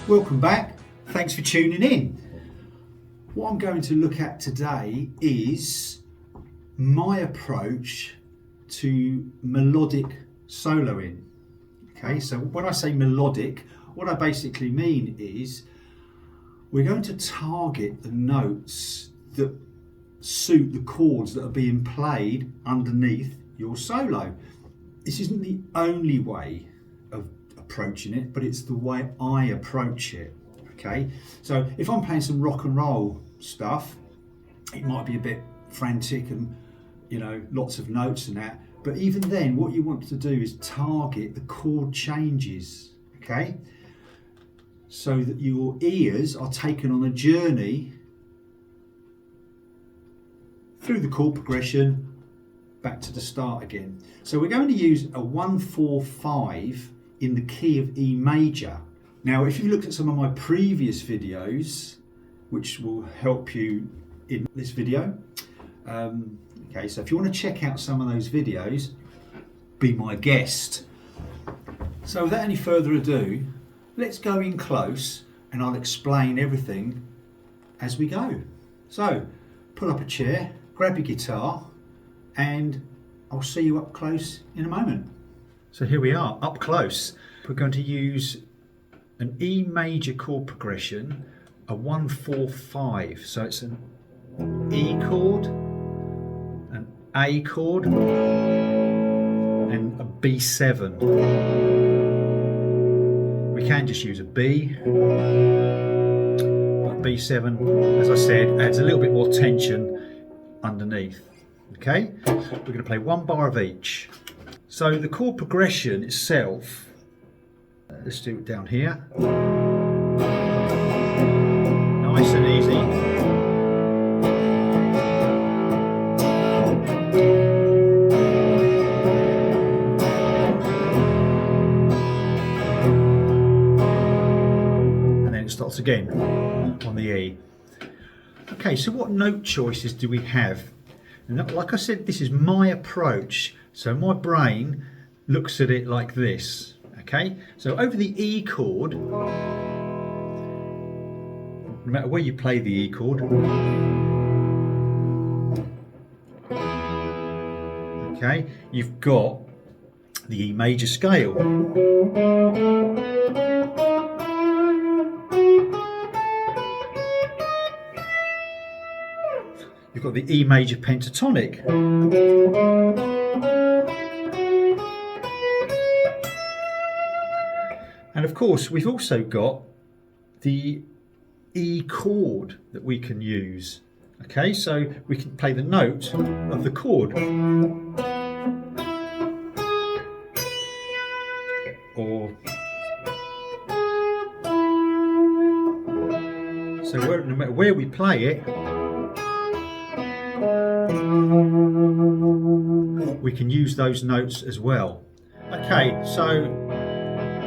Welcome back, thanks for tuning in. What I'm going to look at today is my approach to melodic soloing. Okay, so when I say melodic, what I basically mean is we're going to target the notes that suit the chords that are being played underneath your solo. This isn't the only way of approaching it, but it's the way I approach it. Okay, so if I'm playing some rock and roll stuff, it might be a bit frantic and, you know, lots of notes and that, but even then what you want to do is target the chord changes, okay, so that your ears are taken on a journey through the chord progression back to the start again. So we're going to use a 1-4-5 in the key of E major. Now, if you looked at some of my previous videos, which will help you in this video, okay, so if you want to check out some of those videos, be my guest. So without any further ado, let's go in close and I'll explain everything as we go. So pull up a chair, grab your guitar, and I'll see you up close in a moment. So here we are, up close. We're going to use an E major chord progression, a 1-4-5. So it's an E chord, an A chord, and a B7. We can just use a B, but B7, as I said, adds a little bit more tension underneath. Okay, we're going to play one bar of each. So the chord progression itself, let's do it down here. Nice and easy. And then it starts again on the E. Okay, so what note choices do we have? And like I said, this is my approach. So my brain looks at it like this. Okay, so over the E chord, no matter where you play the E chord, okay, you've got the E major scale. You've got the E major pentatonic. And of course, we've also got the E chord that we can use. Okay, so we can play the note of the chord. Or so no matter where we play it, we can use those notes as well. Okay, so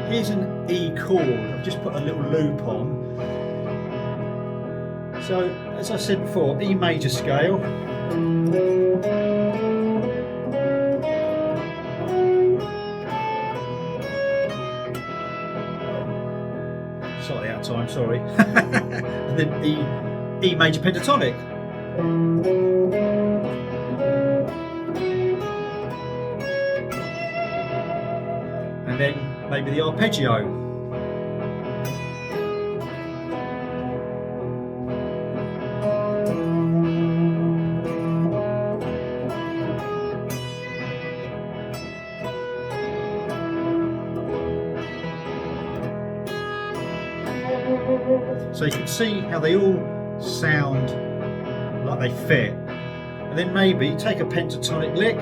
here's an E chord. I've just put a little loop on. So, as I said before, E major scale. Slightly out of time, sorry. And then E major pentatonic. And then maybe the arpeggio. So you can see how they all sound like they fit. And then maybe take a pentatonic lick.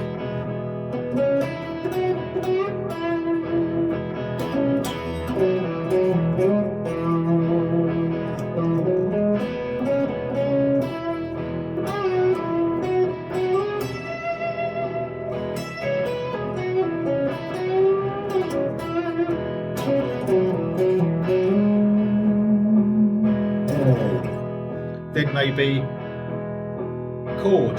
maybe chord.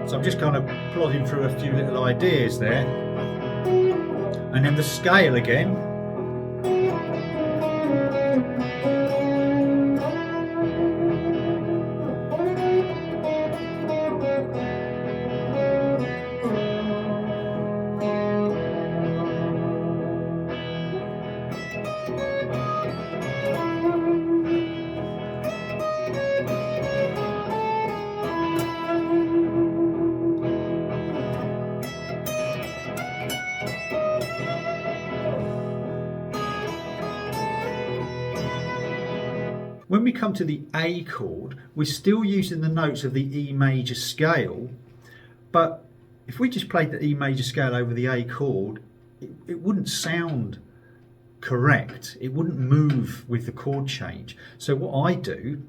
So I'm just kind of plodding through a few little ideas there. And then the scale again. When we come to the A chord, we're still using the notes of the E major scale, but if we just played the E major scale over the A chord, it wouldn't sound correct. It wouldn't move with the chord change. So what I do,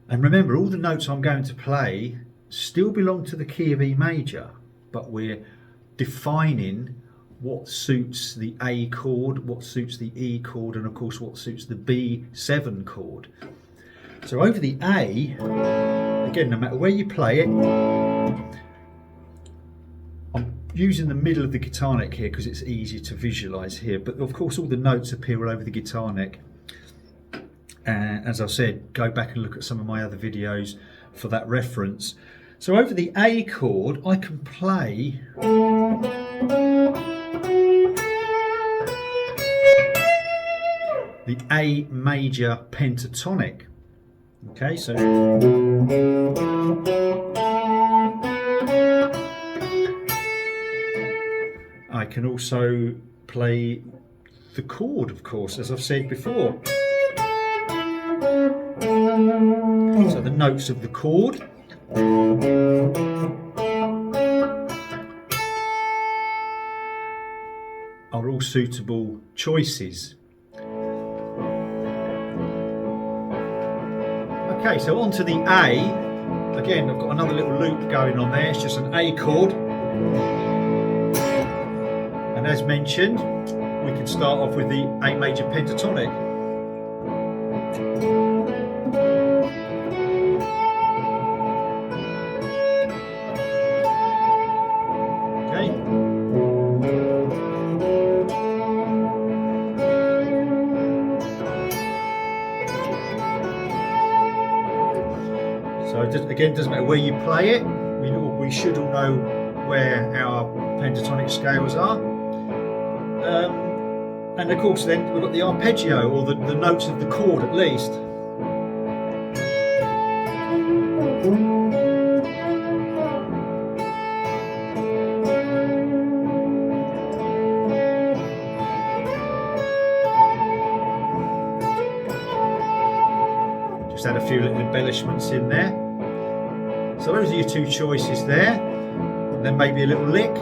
and remember all the notes I'm going to play still belong to the key of E major, but we're defining what suits the A chord, what suits the E chord, and of course what suits the B7 chord. So over the A, again, no matter where you play it, I'm using the middle of the guitar neck here because it's easier to visualize here, but of course all the notes appear all over the guitar neck. And as I said, go back and look at some of my other videos for that reference. So over the A chord, I can play the A major pentatonic. Okay, so I can also play the chord, of course, as I've said before. So the notes of the chord. Are all suitable choices. Okay, so on to the A. Again, I've got another little loop going on there. It's just an A chord. And as mentioned, we can start off with the A major pentatonic. So again, doesn't matter where you play it, we should all know where our pentatonic scales are. And of course then we've got the arpeggio, or the notes of the chord at least. Just add a few little embellishments in there. So those are your two choices there, and then maybe a little lick.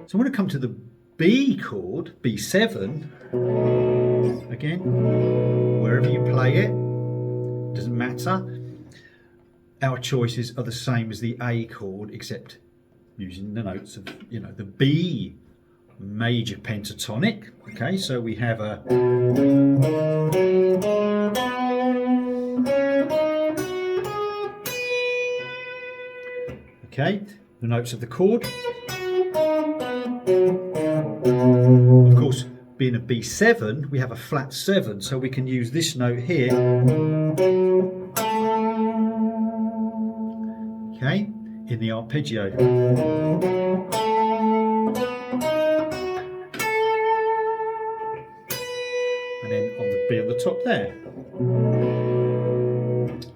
So when I come to the B chord, B7, again, wherever you play it, doesn't matter. Our choices are the same as the A chord, except using the notes of, the B major pentatonic. Okay, so we have a the notes of the chord. Of course, being a B7, we have a flat 7, so we can use this note here. Okay, in the arpeggio. And then on the B on the top there.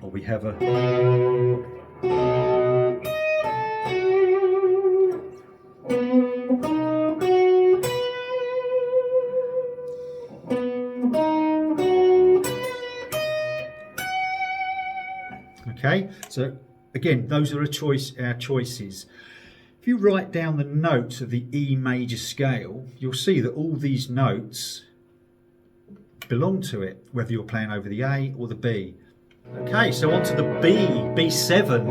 Or we have a Okay, so again, those are our choices. If you write down the notes of the E major scale, you'll see that all these notes belong to it, whether you're playing over the A or the B. Okay, so on to the B7.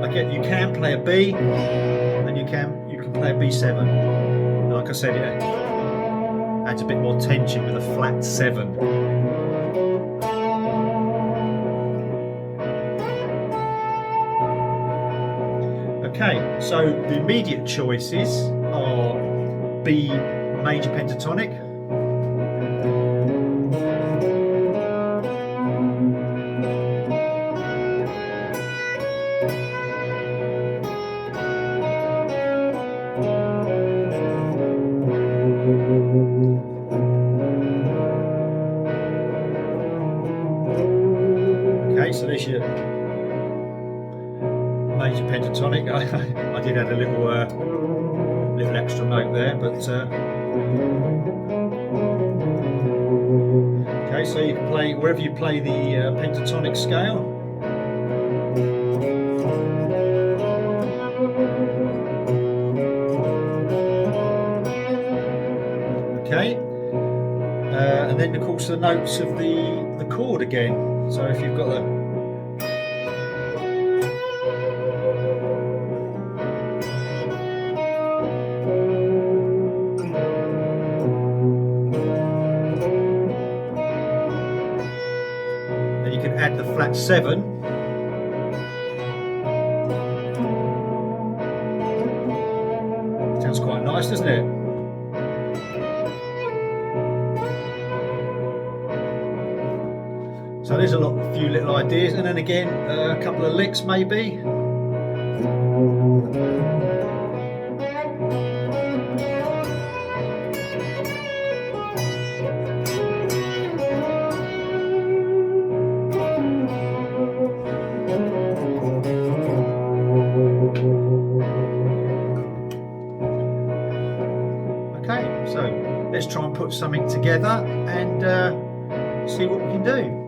Okay, you can play a B, and you can play a B7. Like I said, it adds a bit more tension with a flat 7. Okay, so the immediate choices are B major pentatonic, okay, so there's your major pentatonic. I did add a little extra note there, but okay, so you can play wherever you play the pentatonic scale. Okay, and then of course the notes of the chord again. So if you've got the add the flat 7. Sounds quite nice, doesn't it? So there's a few little ideas, and then again a couple of licks maybe. Okay, so let's try and put something together and see what we can do.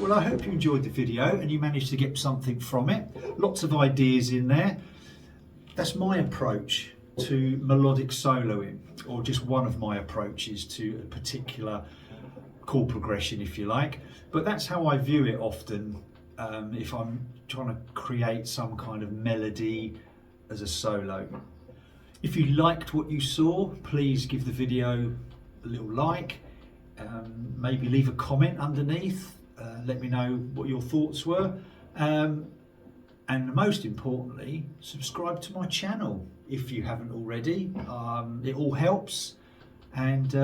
Well, I hope you enjoyed the video and you managed to get something from it. Lots of ideas in there. That's my approach to melodic soloing, or just one of my approaches to a particular chord progression, if you like. But that's how I view it often if I'm trying to create some kind of melody as a solo. If you liked what you saw, please give the video a little like, maybe leave a comment underneath. Let me know what your thoughts were, and most importantly, subscribe to my channel if you haven't already. It all helps, and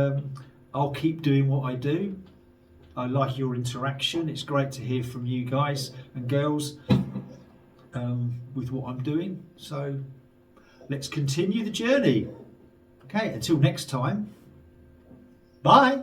I'll keep doing what I do. I like your interaction. It's great to hear from you guys and girls with what I'm doing. So let's continue the journey. Okay, until next time, bye.